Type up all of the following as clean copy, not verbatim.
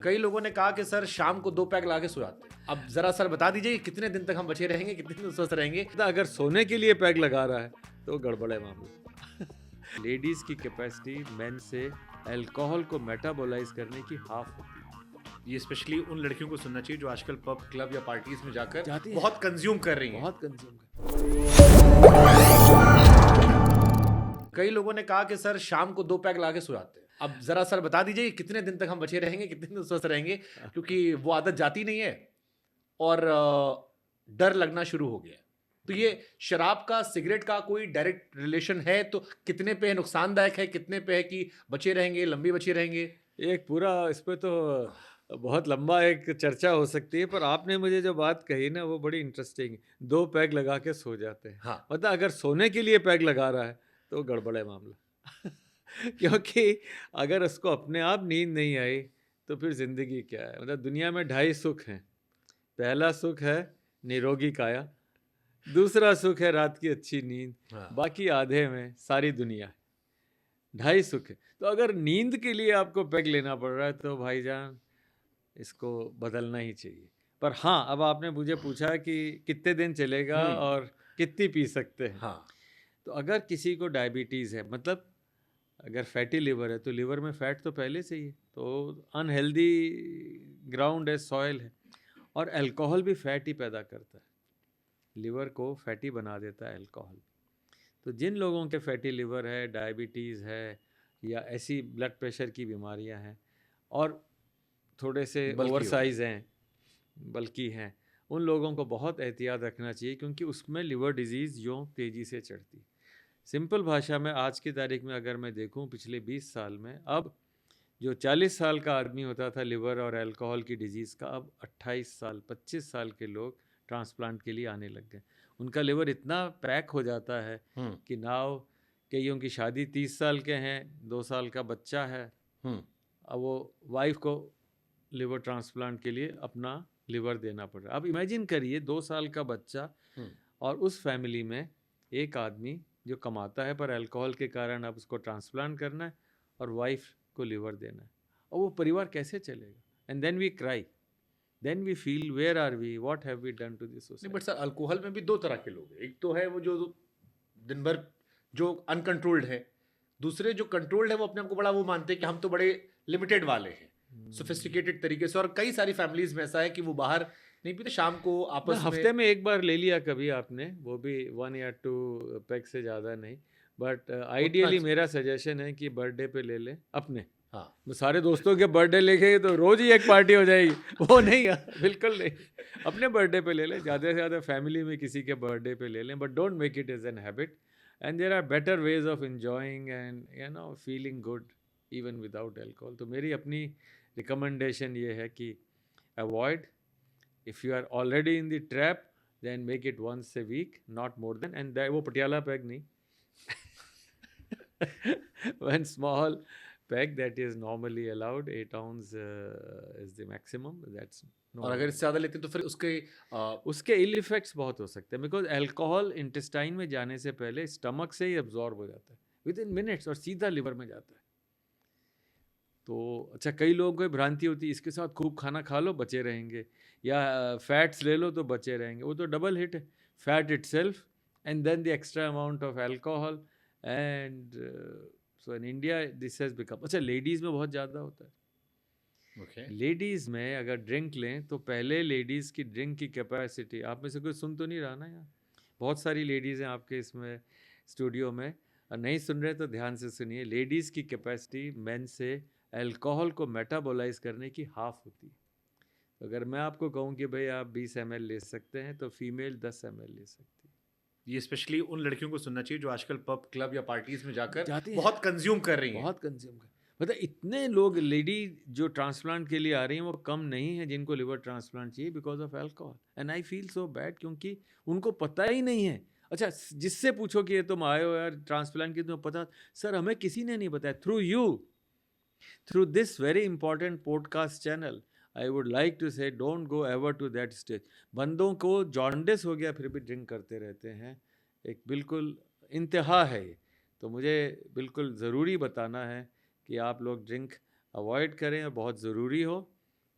कई लोगों ने कहा कि सर शाम को 2 पैग ला के सो जाते हैं। अब ज़रा सर बता दीजिए कितने दिन तक हम बचे रहेंगे, कितने दिन स्वस्थ रहेंगे? अगर सोने के लिए पैग लगा रहा है तो गड़बड़ है मामला। लेडीज की कैपेसिटी मेन से अल्कोहल को मेटाबोलाइज करने की हाफ होती है। ये स्पेशली उन लड़कियों को सुनना चाहिए जो आजकल पब, क्लब या पार्टीज में जाकर जाती हैं। बहुत कंज्यूम कर रही हैं। बहुत कंज्यूम कर। कई लोगों ने कहा कि सर शाम को 2 पैग ला के सो जाते हैं। अब ज़रा सर बता दीजिए कितने दिन तक हम बचे रहेंगे, कितने दिन स्वस्थ रहेंगे? क्योंकि वो आदत जाती नहीं है और डर लगना शुरू हो गया है। तो ये शराब का, सिगरेट का कोई डायरेक्ट रिलेशन है तो कितने पे है नुकसानदायक है, कितने पे है कि बचे रहेंगे, लंबी बचे रहेंगे? एक पूरा इस पे तो बहुत लंबा एक चर्चा हो सकती है, पर आपने मुझे जो बात कही ना वो बड़ी इंटरेस्टिंग है। 2 पैग लगा के सो जाते हैं। हाँ। मतलब अगर सोने के लिए पैग लगा रहा है तो गड़बड़ है मामला। क्योंकि अगर उसको अपने आप नींद नहीं आई तो फिर जिंदगी क्या है। मतलब दुनिया में 2.5 सुख हैं। पहला सुख है निरोगी काया, दूसरा सुख है रात की अच्छी नींद, हाँ। बाकी आधे में सारी दुनिया है। 2.5 सुख है। तो अगर नींद के लिए आपको पैग लेना पड़ रहा है तो भाईजान इसको बदलना ही चाहिए। पर हाँ, अब आपने मुझे पूछा कि कितने दिन चलेगा और कितनी पी सकते हैं। हाँ। तो अगर किसी को डायबिटीज़ है, मतलब अगर फैटी लिवर है तो लिवर में फैट तो पहले से ही है, तो अनहेल्दी ग्राउंड है, सॉयल है। और अल्कोहल भी फैट ही पैदा करता है, लिवर को फैटी बना देता है अल्कोहल। तो जिन लोगों के फैटी लिवर है, डायबिटीज़ है या ऐसी ब्लड प्रेशर की बीमारियां हैं और थोड़े से ओवरसाइज हैं, बल्कि हैं, उन लोगों को बहुत एहतियात रखना चाहिए, क्योंकि उसमें लिवर डिजीज़ यूँ तेज़ी से चढ़ती। सिंपल भाषा में आज की तारीख में अगर मैं देखूं पिछले 20 साल में, अब जो 40 साल का आदमी होता था लिवर और अल्कोहल की डिजीज़ का, अब 28 साल 25 साल के लोग ट्रांसप्लांट के लिए आने लग गए। उनका लिवर इतना पैक हो जाता है कि नाउ कईयों की शादी 30 साल के हैं, 2 साल का बच्चा है, अब वो वाइफ को लिवर ट्रांसप्लांट के लिए अपना लिवर देना पड़ रहा है। अब इमेजिन करिए 2 साल का बच्चा और उस फैमिली में एक आदमी जो कमाता है पर अल्कोहल के कारण अब उसको ट्रांसप्लांट करना है और वाइफ को लिवर देना है, और वो परिवार कैसे चलेगा? And then we cry, then we feel where are we, what have we done to this society. But sir alcohol में भी 2 तरह के लोग हैं। एक तो है वो जो दिन भर जो अनकंट्रोल्ड है, दूसरे जो कंट्रोल्ड है वो अपने आप को बड़ा वो मानते हैं कि हम तो बड़े लिमिटेड वाले हैं, सोफिस्टिकेटेड तरीके से। और कई सारी फैमिलीज में ऐसा है कि वो बाहर नहीं पीते, शाम को आपस में हफ्ते में एक बार ले लिया कभी आपने, वो भी 1 या 2 पैक से ज़्यादा नहीं। बट आइडियली मेरा सजेशन है कि बर्थडे पे ले लें अपने। हाँ, सारे दोस्तों के बर्थडे लेके तो रोज़ ही एक पार्टी हो जाएगी, वो नहीं, बिल्कुल नहीं। अपने बर्थडे पे ले लें, ज़्यादा से ज़्यादा फैमिली में किसी के बर्थडे पे ले लें, but don't make it as an habit. And there are better ways of enjoying and feeling good even without alcohol. तो मेरी अपनी रिकमेंडेशन ये है कि avoid, if you are already in the trap then make it once a week, not more than, and that wo patiala peg nahi, one small peg that is normally allowed, 8 ounce is the maximum, that's no. और अगर इससे ज़्यादा लेते हैं तो फिर उसके इल effects बहुत हो सकते हैं, बिकॉज अल्कोहल इंटेस्टाइन में जाने से पहले स्टमक से ही अब्जॉर्ब हो जाता है विद इन मिनट्स और सीधा लिवर में जाता है। तो अच्छा, कई लोगों को भ्रांति होती है इसके साथ खूब खाना खा लो बचे रहेंगे, या फैट्स ले लो तो बचे रहेंगे। वो तो डबल हिट है, fat itself and then the extra amount of alcohol, and so in India this has become. अच्छा, लेडीज़ में बहुत ज़्यादा होता है। लेडीज़ में अगर ड्रिंक लें तो पहले लेडीज़ की ड्रिंक की कैपेसिटी, आप में से कोई सुन तो नहीं रहा ना यार, बहुत सारी लेडीज़ हैं आपके इसमें स्टूडियो में, और नहीं सुन रहे तो ध्यान से सुनिए। लेडीज़ की कैपेसिटी मेन से अल्कोहल को मेटाबोलाइज करने की हाफ होती है। तो अगर मैं आपको कहूँ कि भाई आप 20 ml ले सकते हैं तो फीमेल 10 ml ले सकती है। ये स्पेशली उन लड़कियों को सुनना चाहिए जो आजकल पब, क्लब या पार्टीज में जाकर जाती हैं, बहुत कंज्यूम कर रही हैं। बहुत कंज्यूम कर, मतलब इतने लोग लेडी जो ट्रांसप्लांट के लिए आ रही हैं वो कम नहीं है जिनको लिवर ट्रांसप्लांट चाहिए because of alcohol. And I feel so bad, क्योंकि उनको पता ही नहीं है। अच्छा, जिससे पूछो कि ये तुम आए हो यार ट्रांसप्लांट की, तुम्हें पता? सर हमें किसी ने नहीं बताया। Through you, through this very important podcast channel, I would like to say don't go ever to that stage. बंदों को जॉन्डिस हो गया फिर भी ड्रिंक करते रहते हैं, एक बिल्कुल इंतहा है ये। तो मुझे बिल्कुल ज़रूरी बताना है कि आप लोग ड्रिंक अवॉइड करें, और बहुत ज़रूरी हो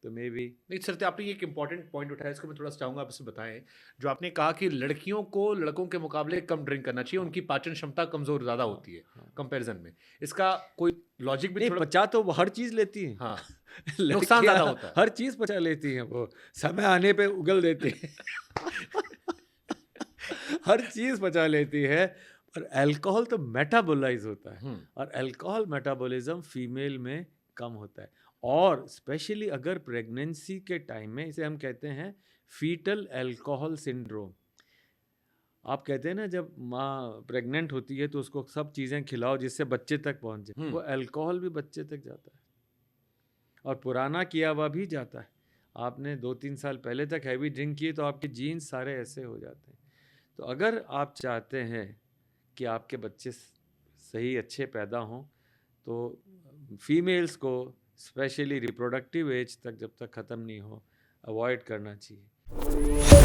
तो मे बी नहीं सर, तो आपने ये एक इंपॉर्टेंट पॉइंट उठाया, इसको मैं थोड़ा सा चाहूंगा आप इससे बताएं। जो आपने कहा कि लड़कियों को लड़कों के मुकाबले कम ड्रिंक करना चाहिए, उनकी पाचन क्षमता कमजोर ज्यादा हाँ होती है हाँ कंपैरिजन में, इसका कोई लॉजिक भी नहीं, थोड़ा? पचा तो वो हर चीज लेती हैं। हाँ, नुकसान लड़कियां ज्यादा होता है। हर चीज पचा लेती हैं, वो समय आने पे उगल देती हैं। हर चीज पचा लेती है। पर अल्कोहल तो मेटाबोलाइज होता है, और अल्कोहल मेटाबॉलिज्म फीमेल में कम होता है। और स्पेशली अगर प्रेगनेंसी के टाइम में, इसे हम कहते हैं फीटल अल्कोहल सिंड्रोम। आप कहते हैं ना, जब माँ प्रेग्नेंट होती है तो उसको सब चीज़ें खिलाओ जिससे बच्चे तक पहुँच जाए, वो अल्कोहल भी बच्चे तक जाता है, और पुराना किया हुआ भी जाता है। आपने 2-3 साल पहले तक हैवी ड्रिंक किए तो आपके जीन्स सारे ऐसे हो जाते हैं। तो अगर आप चाहते हैं कि आपके बच्चे सही अच्छे पैदा हों, तो फीमेल्स को स्पेशली रिप्रोडक्टिव एज तक, जब तक ख़त्म नहीं हो, अवॉइड करना चाहिए।